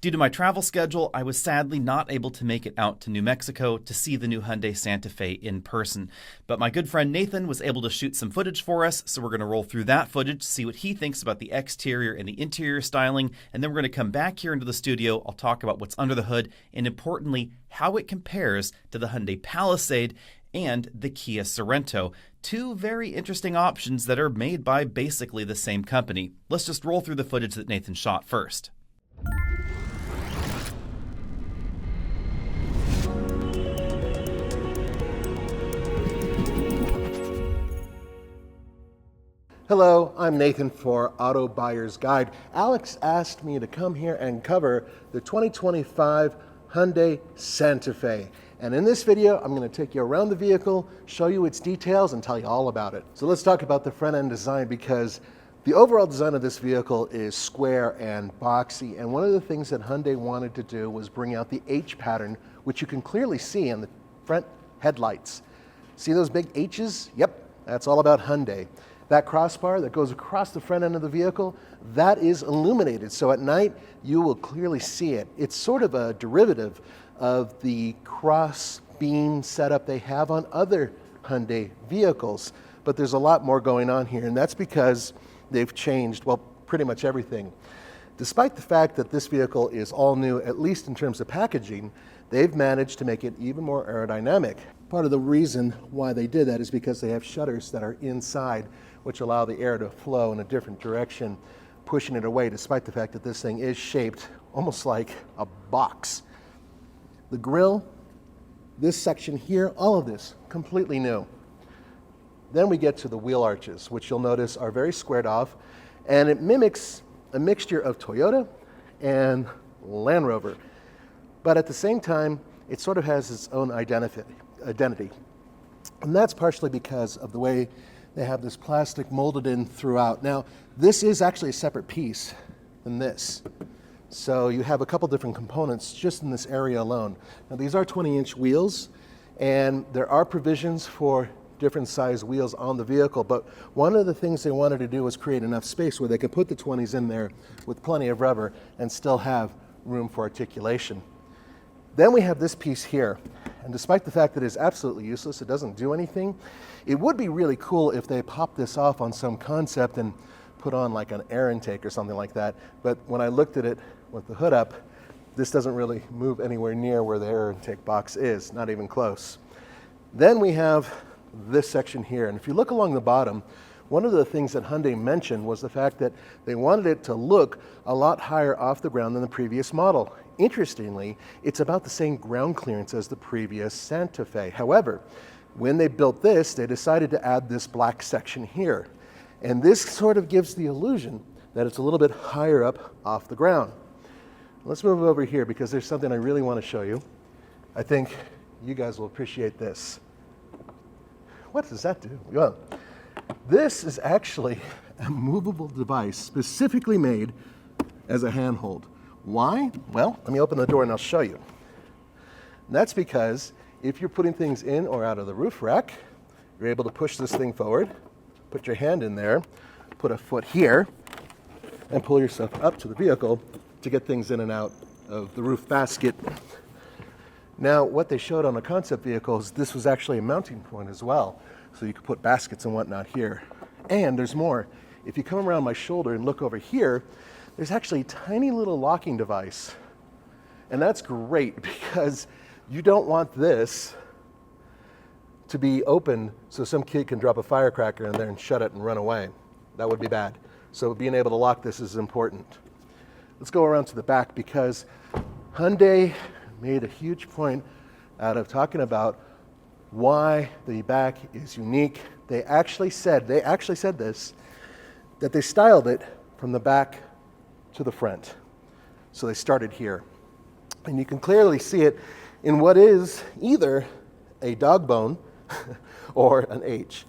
Due to my travel schedule, I was sadly not able to make it out to New Mexico to see the new Hyundai Santa Fe in person. But my good friend Nathan was able to shoot some footage for us, so we're going to roll through that footage, see what he thinks about the exterior and the interior styling, and then we're going to come back here into the studio. I'll talk about what's under the hood, and importantly, how it compares to the Hyundai Palisade and the Kia Sorento. Two very interesting options that are made by basically the same company. Let's just roll through the footage that Nathan shot first. Hello, I'm Nathan for Auto Buyer's Guide. Alex asked me to come here and cover the 2025 Hyundai Santa Fe. And in this video, I'm going to take you around the vehicle, show you its details, and tell you all about it. So let's talk about the front end design, because the overall design of this vehicle is square and boxy. And one of the things that Hyundai wanted to do was bring out the H pattern, which you can clearly see in the front headlights. See those big H's? Yep, that's all about Hyundai. That crossbar that goes across the front end of the vehicle, that is illuminated. So at night, you will clearly see it. It's sort of a derivative of the cross beam setup they have on other Hyundai vehicles. But there's a lot more going on here, and that's because they've changed, well, pretty much everything. Despite the fact that this vehicle is all new, at least in terms of packaging, they've managed to make it even more aerodynamic. Part of the reason why they did that is because they have shutters that are inside, which allow the air to flow in a different direction, pushing it away, despite the fact that this thing is shaped almost like a box. The grille, this section here, all of this, completely new. Then we get to the wheel arches, which you'll notice are very squared off, and it mimics a mixture of Toyota and Land Rover. But at the same time, it sort of has its own identity. And that's partially because of the way they have this plastic molded in throughout. Now, this is actually a separate piece than this. So you have a couple different components just in this area alone. Now, these are 20-inch wheels, and there are provisions for different size wheels on the vehicle, but one of the things they wanted to do was create enough space where they could put the 20s in there with plenty of rubber and still have room for articulation. Then we have this piece here, and despite the fact that it is absolutely useless, it doesn't do anything, it would be really cool if they popped this off on some concept and put on like an air intake or something like that. But when I looked at it with the hood up, this doesn't really move anywhere near where the air intake box is, not even close. Then we have this section here, and if you look along the bottom, one of the things that Hyundai mentioned was the fact that they wanted it to look a lot higher off the ground than the previous model. Interestingly, it's about the same ground clearance as the previous Santa Fe. However, when they built this, they decided to add this black section here. And this sort of gives the illusion that it's a little bit higher up off the ground. Let's move over here because there's something I really want to show you. I think you guys will appreciate this. What does that do? Well, this is actually a movable device specifically made as a handhold. Why? Well, let me open the door and I'll show you. And that's because if you're putting things in or out of the roof rack, you're able to push this thing forward, put your hand in there, put a foot here, and pull yourself up to the vehicle to get things in and out of the roof basket. Now, what they showed on the concept vehicles, this was actually a mounting point as well. So you could put baskets and whatnot here. And there's more. If you come around my shoulder and look over here, there's actually a tiny little locking device. And that's great because you don't want this to be open so some kid can drop a firecracker in there and shut it and run away. That would be bad. So being able to lock this is important. Let's go around to the back because Hyundai made a huge point out of talking about why the back is unique. They actually said this, that they styled it from the back to the front. So they started here. And you can clearly see it in what is either a dog bone or an H.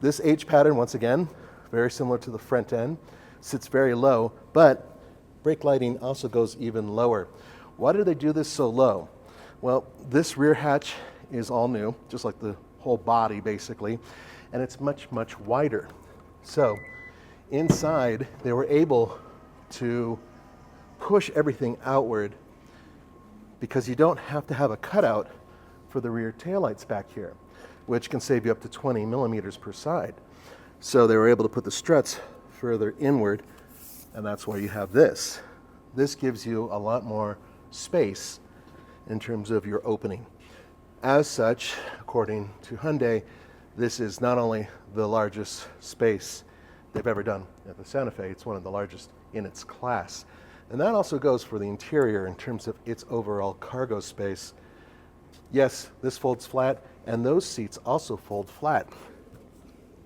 This H pattern, once again, very similar to the front end, sits very low, but brake lighting also goes even lower. Why did they do this so low? Well, this rear hatch is all new, just like the whole body basically, and it's much, much wider. So inside, they were able to push everything outward because you don't have to have a cutout for the rear taillights back here, which can save you up to 20 millimeters per side. So they were able to put the struts further inward, and that's why you have this. This gives you a lot more space in terms of your opening. As such, according to Hyundai, this is not only the largest space they've ever done at the Santa Fe, it's one of the largest in its class. And that also goes for the interior in terms of its overall cargo space. Yes, this folds flat, and those seats also fold flat.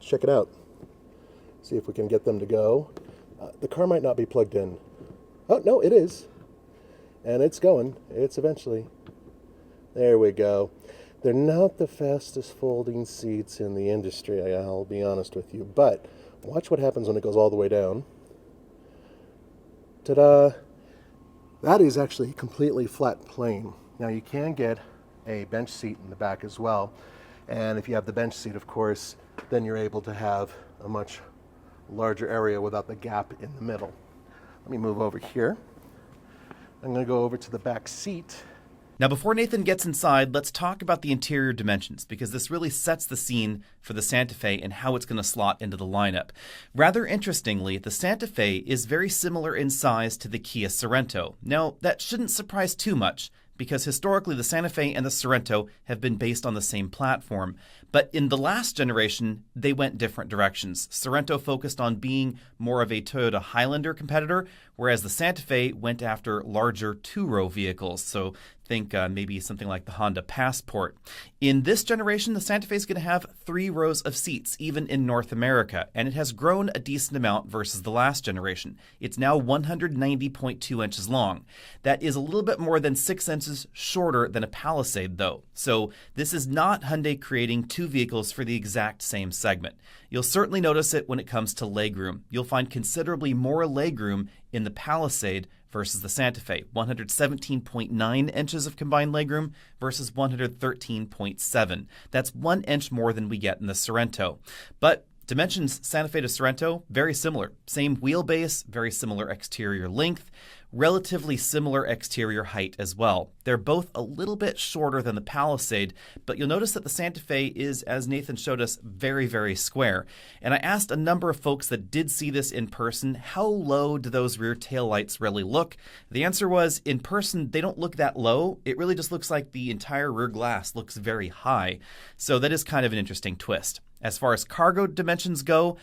Check it out. See if we can get them to go. The car might not be plugged in. Oh, no, it is. And it's going. It's eventually. There we go. They're not the fastest folding seats in the industry, I'll be honest with you. But watch what happens when it goes all the way down. Ta-da! That is actually completely flat plane. Now you can get a bench seat in the back as well. And if you have the bench seat, of course, then you're able to have a much larger area without the gap in the middle. Let me move over here. I'm going to go over to the back seat. Now, before Nathan gets inside, let's talk about the interior dimensions, because this really sets the scene for the Santa Fe and how it's going to slot into the lineup. Rather interestingly, the Santa Fe is very similar in size to the Kia Sorento. Now, that shouldn't surprise too much, because historically the Santa Fe and the Sorento have been based on the same platform. But in the last generation, they went different directions. Sorento focused on being more of a Toyota Highlander competitor, whereas the Santa Fe went after larger two-row vehicles. So think maybe something like the Honda Passport. In this generation, the Santa Fe is going to have 3 rows of seats, even in North America, and it has grown a decent amount versus the last generation. It's now 190.2 inches long. That is a little bit more than 6 inches shorter than a Palisade, though. So this is not Hyundai creating 2 vehicles for the exact same segment. You'll certainly notice it when it comes to legroom. You'll find considerably more legroom in the Palisade versus the Santa Fe, 117.9 inches of combined legroom versus 113.7. That's 1 inch more than we get in the Sorento. But dimensions Santa Fe to Sorento, very similar. Same wheelbase, very similar exterior length, relatively similar exterior height as well. They're both a little bit shorter than the Palisade, but you'll notice that the Santa Fe is, as Nathan showed us, very, very square. And I asked a number of folks that did see this in person, how low do those rear taillights really look? The answer was, in person, they don't look that low. It really just looks like the entire rear glass looks very high. So that is kind of an interesting twist. As far as cargo dimensions go,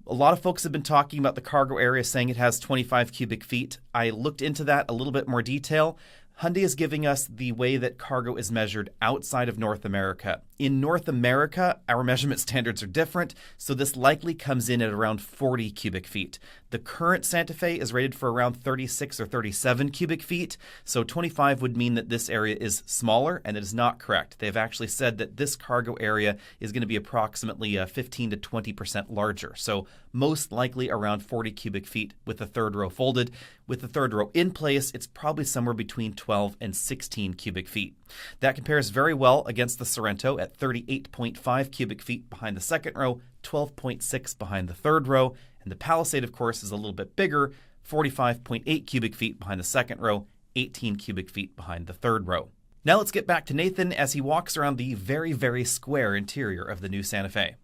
a lot of folks have been talking about the cargo area, saying it has 25 cubic feet. I looked into that a little bit more detail. Hyundai is giving us the way that cargo is measured outside of North America. In North America, our measurement standards are different, so this likely comes in at around 40 cubic feet. The current Santa Fe is rated for around 36 or 37 cubic feet, so 25 would mean that this area is smaller, and it is not correct. They've actually said that this cargo area is going to be approximately 15 to 20% larger, so most likely around 40 cubic feet with the third row folded. With the third row in place, it's probably somewhere between 12 and 16 cubic feet. That compares very well against the Sorento at 38.5 cubic feet behind the second row, 12.6 behind the third row, and the Palisade, of course, is a little bit bigger, 45.8 cubic feet behind the second row, 18 cubic feet behind the third row. Now let's get back to Nathan as he walks around the very, very square interior of the new Santa Fe.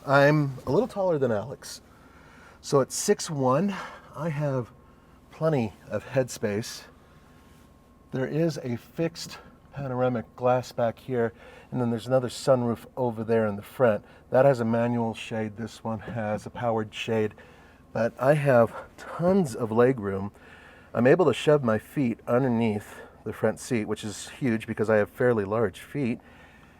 I'm a little taller than Alex. So at 6'1", I have plenty of headspace. There is a fixed panoramic glass back here, and then there's another sunroof over there in the front. That has a manual shade. This one has a powered shade. But I have tons of leg room. I'm able to shove my feet underneath the front seat, which is huge because I have fairly large feet.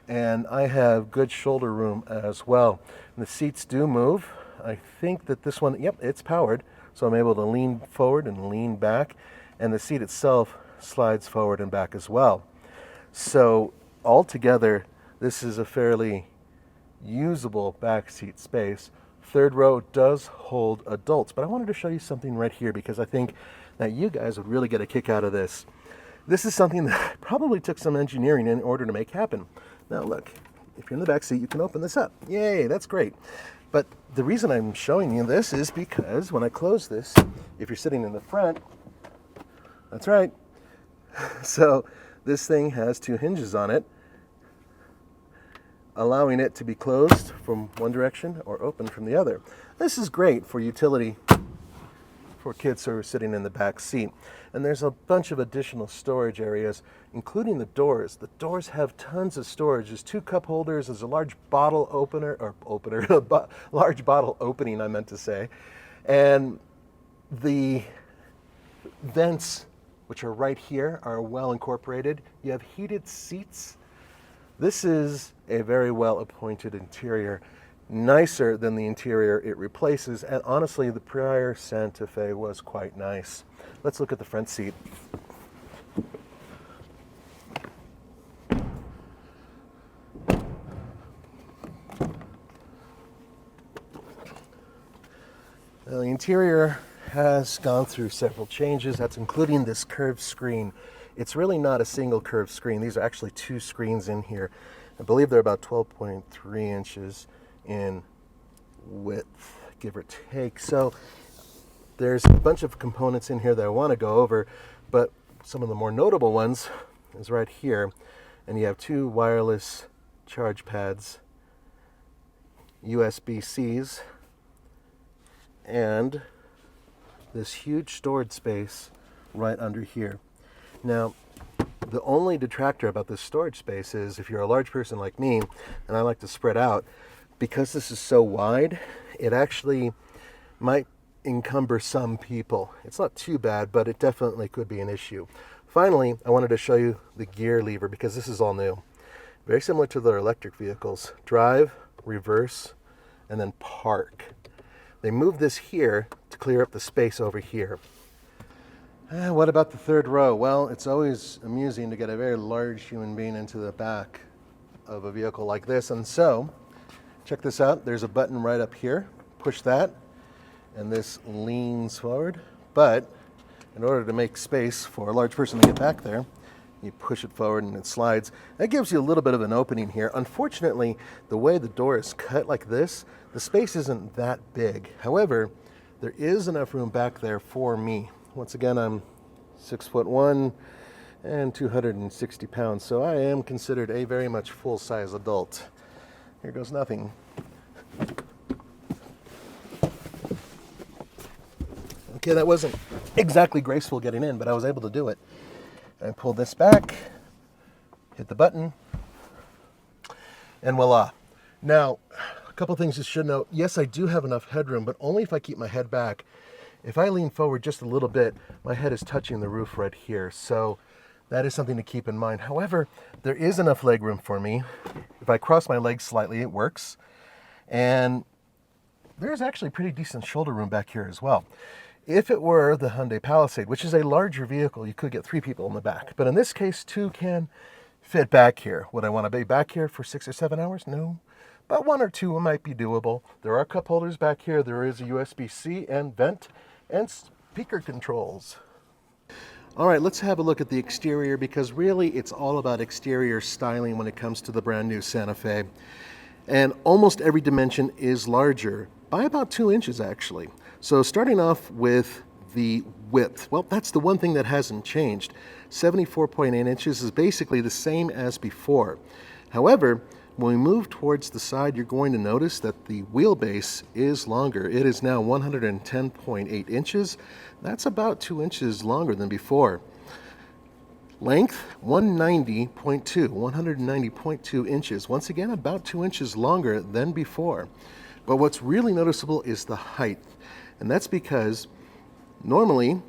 And I have good shoulder room as well. And the seats do move. I think that this one, yep, it's powered. So I'm able to lean forward and lean back. And the seat itself slides forward and back as well. So altogether, this is a fairly usable back seat space. Third row does hold adults, but I wanted to show you something right here because I think that you guys would really get a kick out of this. This is something that probably took some engineering in order to make happen. Now look, if you're in the back seat, you can open this up. Yay, that's great. But the reason I'm showing you this is because when I close this, if you're sitting in the front, That's right. So this thing has two hinges on it, allowing it to be closed from one direction or open from the other. This is great for utility for kids who are sitting in the back seat. And there's a bunch of additional storage areas, including the doors. The doors have tons of storage. There's two cup holders, there's a large bottle large bottle opening, I meant to say. And the vents, which are right here, are well incorporated. You have heated seats. This is a very well appointed interior, nicer than the interior it replaces, and honestly the prior Santa Fe was quite nice. Let's look at the front seat. Now, the interior has gone through several changes. That's including this curved screen. It's really not a single curved screen. These are actually two screens in here. I believe they're about 12.3 inches in width, give or take. So there's a bunch of components in here that I want to go over, but some of the more notable ones is right here. And you have two wireless charge pads, USB-Cs, and this huge storage space right under here. Now, the only detractor about this storage space is if you're a large person like me, and I like to spread out, because this is so wide, it actually might encumber some people. It's not too bad, but it definitely could be an issue. Finally, I wanted to show you the gear lever because this is all new. Very similar to their electric vehicles. Drive, reverse, and then park. They moved this here to clear up the space over here. What about the third row? Well, it's always amusing to get a very large human being into the back of a vehicle like this. And so, check this out. There's a button right up here. Push that, and this leans forward. But in order to make space for a large person to get back there, you push it forward and it slides. That gives you a little bit of an opening here. Unfortunately, the way the door is cut like this, the space isn't that big. However, there is enough room back there for me. Once again, I'm 6'1" and 260 pounds, so I am considered a very much full-size adult. Here goes nothing. Okay, that wasn't exactly graceful getting in, but I was able to do it. I pulled this back, hit the button, and voila. Now, a couple things you should note. Yes, I do have enough headroom, but only if I keep my head back. If I lean forward just a little bit, my head is touching the roof right here. So that is something to keep in mind. However, there is enough leg room for me. If I cross my legs slightly, it works. And there's actually pretty decent shoulder room back here as well. If it were the Hyundai Palisade, which is a larger vehicle, you could get 3 people in the back. But in this case, 2 can fit back here. Would I want to be back here for 6 or 7 hours? No. But 1 or 2 might be doable. There are cup holders back here. There is a USB-C and vent and speaker controls. All right, let's have a look at the exterior because really it's all about exterior styling when it comes to the brand new Santa Fe. And almost every dimension is larger by about 2 inches actually. So starting off with the width, well, that's the one thing that hasn't changed. 74.8 inches is basically the same as before. However, when we move towards the side, you're going to notice that the wheelbase is longer. It is now 110.8 inches. That's about 2 inches longer than before. Length, 190.2 inches. Once again, about 2 inches longer than before. But what's really noticeable is the height. And that's because normally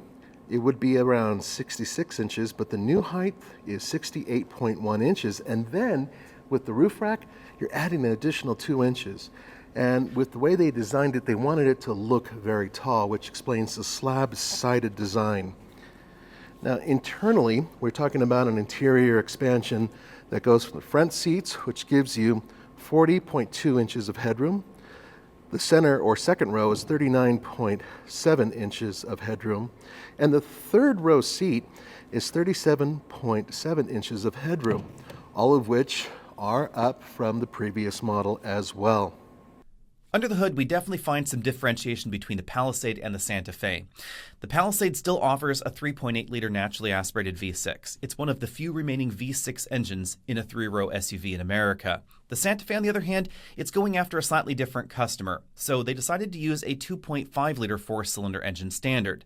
it would be around 66 inches, but the new height is 68.1 inches. And then with the roof rack, you're adding an additional 2 inches. And with the way they designed it, they wanted it to look very tall, which explains the slab-sided design. Now, internally, we're talking about an interior expansion that goes from the front seats, which gives you 40.2 inches of headroom. The center or second row is 39.7 inches of headroom. And the third row seat is 37.7 inches of headroom, all of which are up from the previous model as well. Under the hood, we definitely find some differentiation between the Palisade and the Santa Fe. The Palisade still offers a 3.8-liter naturally aspirated V6. It's one of the few remaining V6 engines in a three-row SUV in America. The Santa Fe, on the other hand, it's going after a slightly different customer, so they decided to use a 2.5-liter four-cylinder engine standard.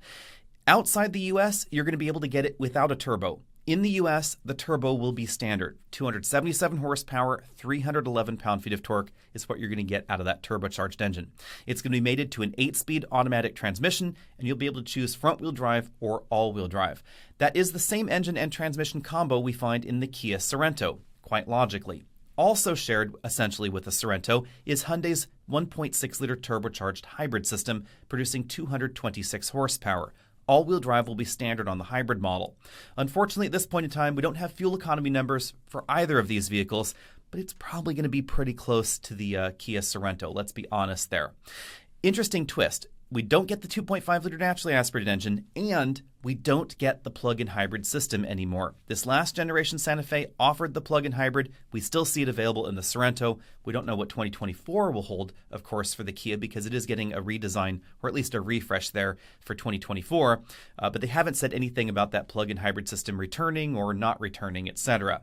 Outside the US, you're going to be able to get it without a turbo. In the US, the turbo will be standard. 277 horsepower, 311 pound-feet of torque is what you're going to get out of that turbocharged engine. It's going to be mated to an 8-speed automatic transmission, and you'll be able to choose front-wheel drive or all-wheel drive. That is the same engine and transmission combo we find in the Kia Sorento, quite logically. Also shared essentially with the Sorento is Hyundai's 1.6-liter turbocharged hybrid system, producing 226 horsepower. All-wheel drive will be standard on the hybrid model. Unfortunately, at this point in time, we don't have fuel economy numbers for either of these vehicles, but it's probably going to be pretty close to the Kia Sorento. Let's be honest there. Interesting twist. We don't get the 2.5-liter naturally aspirated engine, and we don't get the plug-in hybrid system anymore. This last generation Santa Fe offered the plug-in hybrid. We still see it available in the Sorento. We don't know what 2024 will hold, of course, for the Kia, because it is getting a redesign, or at least a refresh there for 2024. But they haven't said anything about that plug-in hybrid system returning or not returning, etc.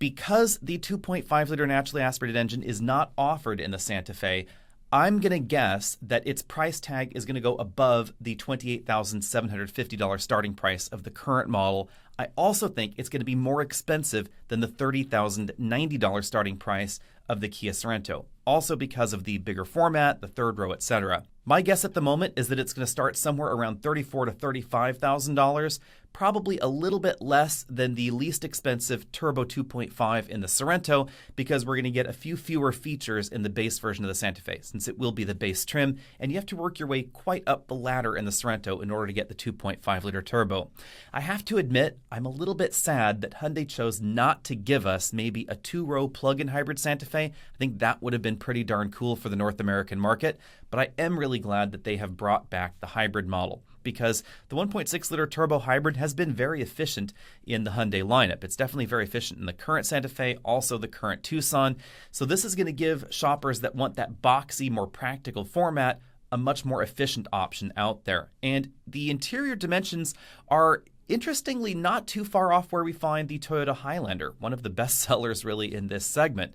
Because the 2.5-liter naturally aspirated engine is not offered in the Santa Fe, I'm going to guess that its price tag is going to go above the $28,750 starting price of the current model. I also think it's going to be more expensive than the $30,090 starting price of the Kia Sorento, also because of the bigger format, the third row, etc. My guess at the moment is that it's going to start somewhere around $34,000 to $35,000, probably a little bit less than the least expensive Turbo 2.5 in the Sorento, because we're going to get a few fewer features in the base version of the Santa Fe, since it will be the base trim, and you have to work your way quite up the ladder in the Sorento in order to get the 2.5-liter turbo. I have to admit, I'm a little bit sad that Hyundai chose not to give us maybe a two-row plug-in hybrid Santa Fe. I think that would have been pretty darn cool for the North American market, but I am really glad that they have brought back the hybrid model, because the 1.6-liter turbo hybrid has been very efficient in the Hyundai lineup. It's definitely very efficient in the current Santa Fe, also the current Tucson. So this is going to give shoppers that want that boxy, more practical format a much more efficient option out there. And the interior dimensions are interestingly not too far off where we find the Toyota Highlander, one of the best sellers really in this segment.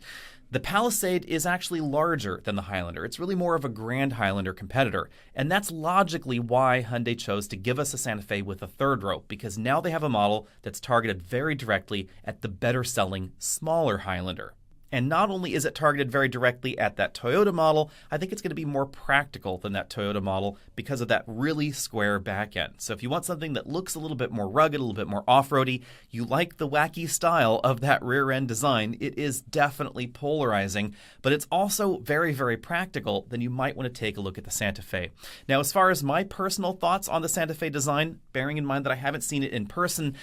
The Palisade is actually larger than the Highlander. It's really more of a Grand Highlander competitor. And that's logically why Hyundai chose to give us a Santa Fe with a third row, because now they have a model that's targeted very directly at the better-selling, smaller Highlander. And not only is it targeted very directly at that Toyota model, I think it's going to be more practical than that Toyota model because of that really square back end. So if you want something that looks a little bit more rugged, a little bit more off-roady, you like the wacky style of that rear end design, it is definitely polarizing, but it's also very, very practical, then you might want to take a look at the Santa Fe. Now, as far as my personal thoughts on the Santa Fe design, bearing in mind that I haven't seen it in person,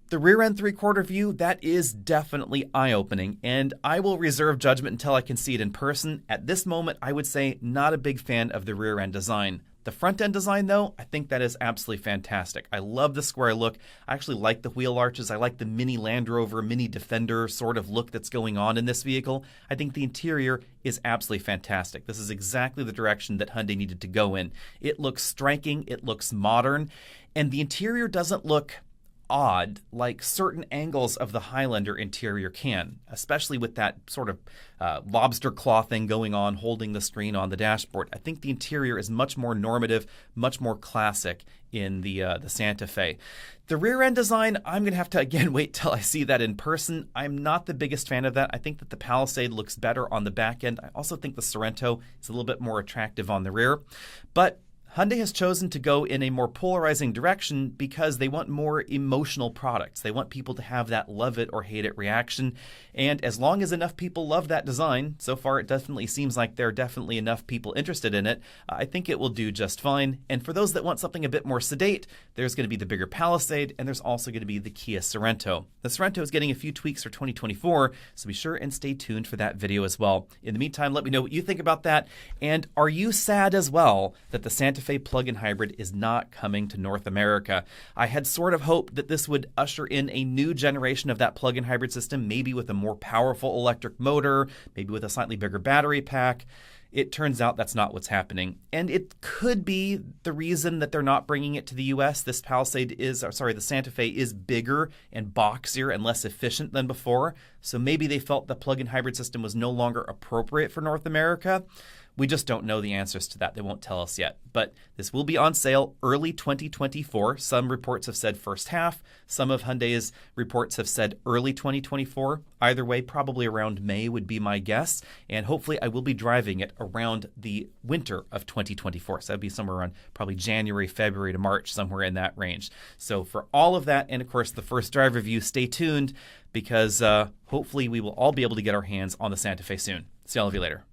the rear end three-quarter view, that is definitely eye-opening, and I will reserve judgment until I can see it in person. At this moment, I would say not a big fan of the rear end design. The front end design, though, I think that is absolutely fantastic. I love the square look. I actually like the wheel arches. I like the mini Land Rover, mini Defender sort of look that's going on in this vehicle. I think the interior is absolutely fantastic. This is exactly the direction that Hyundai needed to go in. It looks striking, it looks modern, and the interior doesn't look odd like certain angles of the Highlander interior can, especially with that sort of lobster claw thing going on holding the screen on the dashboard. I think the interior is much more normative, much more classic in the Santa Fe. The rear end design, I'm going to have to again wait till I see that in person. I'm not the biggest fan of that. I think that the Palisade looks better on the back end. I also think the Sorento is a little bit more attractive on the rear, but Hyundai has chosen to go in a more polarizing direction because they want more emotional products. They want people to have that love it or hate it reaction. And as long as enough people love that design, so far it definitely seems like there are definitely enough people interested in it, I think it will do just fine. And for those that want something a bit more sedate, there's going to be the bigger Palisade, and there's also going to be the Kia Sorento. The Sorento is getting a few tweaks for 2024, so be sure and stay tuned for that video as well. In the meantime, let me know what you think about that. And are you sad as well that the Santa Fe Fe plug-in hybrid is not coming to North America. I had sort of hoped that this would usher in a new generation of that plug-in hybrid system, maybe with a more powerful electric motor, maybe with a slightly bigger battery pack. It turns out that's not what's happening. And it could be the reason that they're not bringing it to the US. The Santa Fe is bigger and boxier and less efficient than before. So maybe they felt the plug-in hybrid system was no longer appropriate for North America. We just don't know the answers to that. They won't tell us yet. But this will be on sale early 2024. Some reports have said first half. Some of Hyundai's reports have said early 2024. Either way, probably around May would be my guess. And hopefully I will be driving it around the winter of 2024. So that would be somewhere around probably January, February to March, somewhere in that range. So for all of that, and of course the first drive review, stay tuned because hopefully we will all be able to get our hands on the Santa Fe soon. See all of you later.